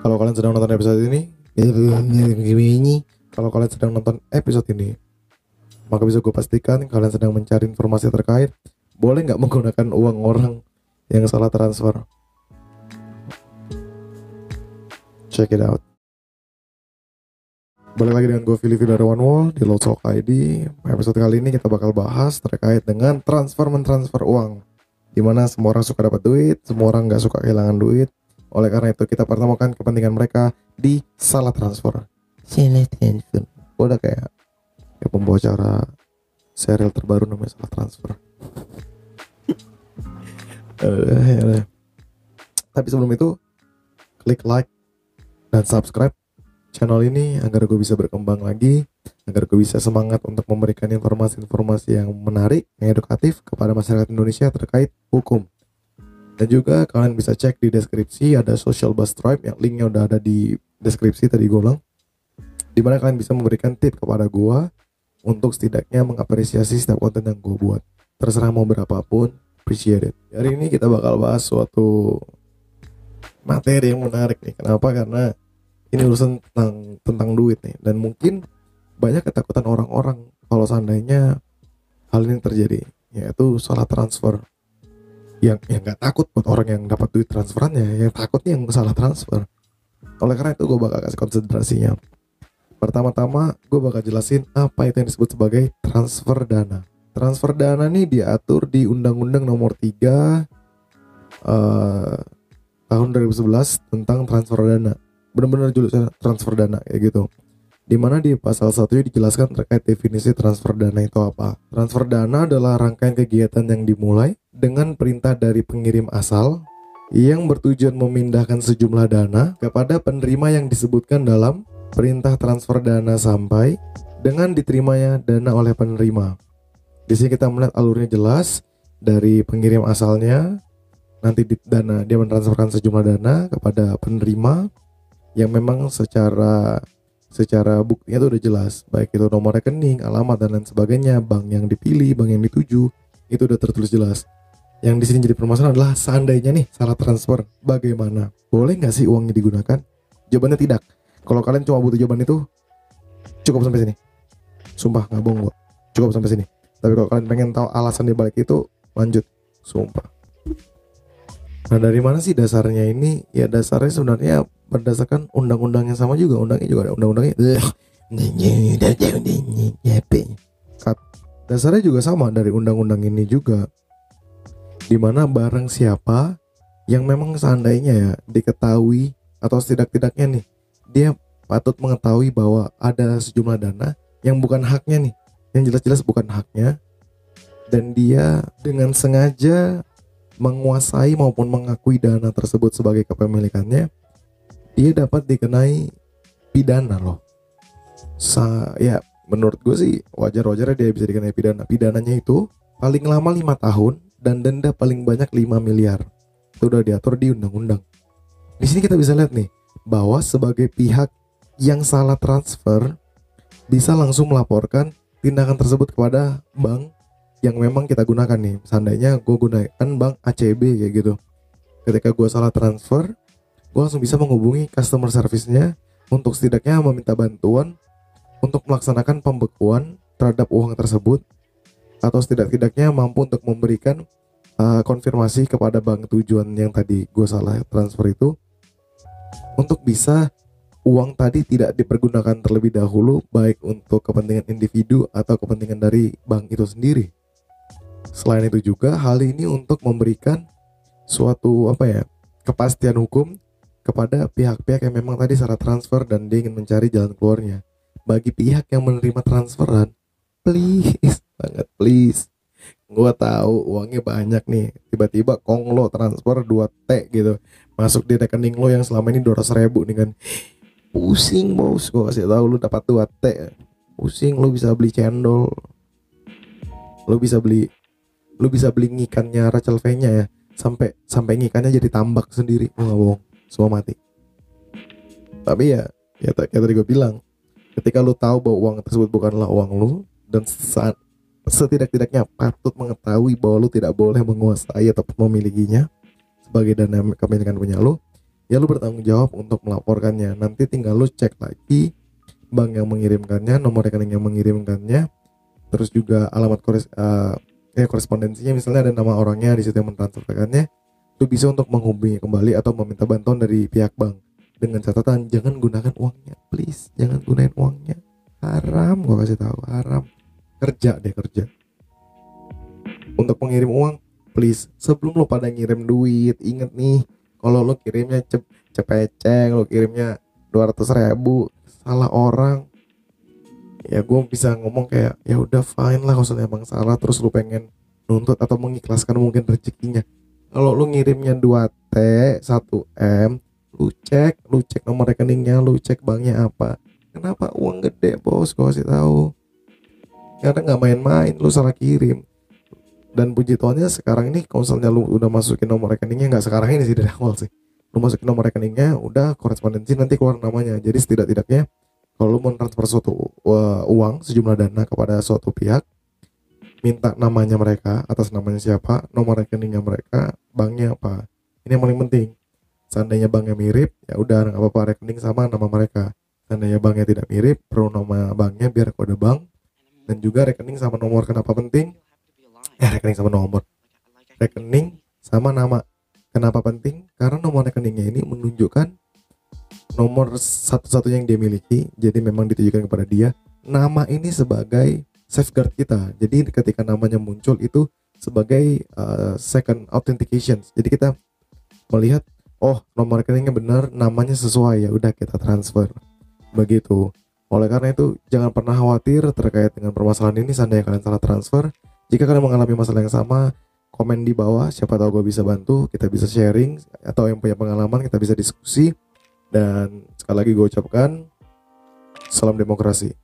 Kalau kalian sedang nonton episode ini, kalau kalian sedang nonton episode ini, maka bisa gue pastikan kalian sedang mencari informasi terkait. Boleh nggak menggunakan uang orang yang salah transfer? Check it out. Balik lagi dengan gue Fili dari One Wall di Lotsok ID. Episode kali ini kita bakal bahas terkait dengan mentransfer uang, dimana semua orang suka dapat duit, semua orang nggak suka kehilangan duit. Oleh karena itu kita pertemukan kepentingan mereka di salah transfer. Udah kayak pembawa acara serial terbaru namanya Salah Transfer. Tapi sebelum itu, klik like dan subscribe channel ini agar gue bisa berkembang lagi, agar gue bisa semangat untuk memberikan informasi-informasi yang menarik, yang edukatif kepada masyarakat Indonesia terkait hukum. Dan juga kalian bisa cek di deskripsi, ada Social Bus Tribe yang linknya udah ada di deskripsi tadi gue bilang, dimana kalian bisa memberikan tip kepada gue untuk setidaknya mengapresiasi setiap konten yang gue buat. Terserah mau berapapun, appreciate it. Hari ini kita bakal bahas suatu materi yang menarik nih. Kenapa? Karena ini urusan tentang duit nih. Dan mungkin banyak ketakutan orang-orang kalau seandainya hal ini terjadi, yaitu salah transfer. Yang nggak takut buat orang yang dapat duit transferannya, yang takutnya yang salah transfer. Oleh karena itu gue bakal kasih konsentrasinya. Pertama-tama gue bakal jelasin apa itu yang disebut sebagai transfer dana. Transfer dana nih diatur di Undang-Undang Nomor 3 tahun 2011 tentang transfer dana. Benar-benar judulnya transfer dana kayak gitu. Dimana di pasal 1 dijelaskan terkait definisi transfer dana itu apa. Transfer dana adalah rangkaian kegiatan yang dimulai dengan perintah dari pengirim asal yang bertujuan memindahkan sejumlah dana kepada penerima yang disebutkan dalam perintah transfer dana sampai dengan diterimanya dana oleh penerima. Di sini kita melihat alurnya jelas dari pengirim asalnya, nanti dia mentransferkan sejumlah dana kepada penerima yang memang secara buktinya itu udah jelas, baik itu nomor rekening, alamat dan lain sebagainya, bank yang dipilih, bank yang dituju, itu udah tertulis jelas. Yang di sini jadi permasalahan adalah seandainya nih salah transfer, bagaimana? Boleh nggak sih uangnya digunakan? Jawabannya tidak. Kalau kalian cuma butuh jawaban itu, cukup sampai sini. Sumpah nggak bohong gua, cukup sampai sini. Tapi kalau kalian pengen tahu alasan di balik itu, lanjut. Sumpah. Nah, dari mana sih dasarnya ini? Ya dasarnya sebenarnya berdasarkan undang-undang yang sama juga. Undangnya juga ada undang-undangnya. Dasarnya juga sama dari undang-undang ini juga. Dimana barang siapa yang memang seandainya ya diketahui atau setidak-tidaknya nih dia patut mengetahui bahwa ada sejumlah dana yang bukan haknya nih, yang jelas-jelas bukan haknya, dan dia dengan sengaja menguasai maupun mengakui dana tersebut sebagai kepemilikannya, dia dapat dikenai pidana loh. Ya menurut gue sih wajar-wajarnya dia bisa dikenai pidana. Pidananya itu paling lama 5 tahun dan denda paling banyak 5 miliar. Itu udah diatur di undang-undang. Di sini kita bisa lihat nih bahwa sebagai pihak yang salah transfer bisa langsung melaporkan tindakan tersebut kepada bank yang memang kita gunakan nih. Seandainya gue gunakan bank ACB kayak gitu. Ketika gue salah transfer, gue langsung bisa menghubungi customer service-nya untuk setidaknya meminta bantuan untuk melaksanakan pembekuan terhadap uang tersebut, atau setidak-tidaknya mampu untuk memberikan konfirmasi kepada bank tujuan yang tadi gue salah transfer itu, untuk bisa uang tadi tidak dipergunakan terlebih dahulu baik untuk kepentingan individu atau kepentingan dari bank itu sendiri. Selain itu juga hal ini untuk memberikan suatu kepastian hukum kepada pihak-pihak yang memang tadi salah transfer dan dia ingin mencari jalan keluarnya. Bagi pihak yang menerima transferan, please banget, please, gue tahu uangnya banyak nih, tiba-tiba lo transfer 2T gitu masuk di rekening lo yang selama ini 200.000 nih kan. Pusing bos, gue kasih tahu lu dapat 2T, pusing. Lu bisa beli cendol, lu bisa beli ngikannya Rachel V-nya ya, sampai ngikannya jadi tambak sendiri. Nggak bohong, semua mati. Tapi ya kayak tadi gue bilang, ketika lu tahu bahwa uang tersebut bukanlah uang lu, dan setidak-tidaknya patut mengetahui bahwa lu tidak boleh menguasai atau memilikinya sebagai dana kepemilikan punya lu, ya lu bertanggung jawab untuk melaporkannya. Nanti tinggal lu cek lagi bank yang mengirimkannya, nomor rekening yang mengirimkannya, terus juga alamat korespondensinya, misalnya ada nama orangnya di situ yang mentransferkannya. Lu bisa untuk menghubungi kembali atau meminta bantuan dari pihak bank, dengan catatan jangan gunakan uangnya, please jangan gunain uangnya, haram, gua kasih tahu, haram. Kerja deh, kerja untuk mengirim uang. Please, sebelum lo pada ngirim duit, inget nih, kalau lo kirimnya cepeceng, lo kirimnya 200.000, salah orang, ya gue bisa ngomong kayak ya udah fine lah, kalau emang salah terus lo pengen nuntut atau mengikhlaskan mungkin rezekinya. Kalau lo ngirimnya 2T 1M, lu cek nomor rekeningnya, lu cek banknya apa. Kenapa uang gede bos, gue kasih tahu, karena nggak main-main, lu salah kirim. Dan puji Tuhannya sekarang ini kalau misalnya lu udah masukin nomor rekeningnya, nggak sekarang ini sih, dari awal sih, lu masukin nomor rekeningnya udah korespondensi, nanti keluar namanya. Jadi setidak-tidaknya kalau lu mau transfer suatu uang sejumlah dana kepada suatu pihak, minta namanya mereka, atas namanya siapa, nomor rekeningnya mereka, banknya apa. Ini yang paling penting. Seandainya banknya mirip, ya udah nggak apa-apa, rekening sama nama mereka. Seandainya banknya tidak mirip, perlu nama banknya biar kode bank, dan juga rekening sama nomor. Kenapa penting? Rekening sama nomor, rekening sama nama. Kenapa penting? Karena nomor rekeningnya ini menunjukkan nomor satu-satunya yang dia miliki, jadi memang ditujukan kepada dia. Nama ini sebagai safeguard kita, jadi ketika namanya muncul itu sebagai second authentication. Jadi kita melihat, oh nomor rekeningnya benar, namanya sesuai, ya udah kita transfer, begitu. Oleh karena itu jangan pernah khawatir terkait dengan permasalahan ini. Seandainya kalian salah transfer, jika kalian mengalami masalah yang sama, komen di bawah, siapa tahu gue bisa bantu, kita bisa sharing, atau yang punya pengalaman kita bisa diskusi. Dan sekali lagi gue ucapkan salam demokrasi.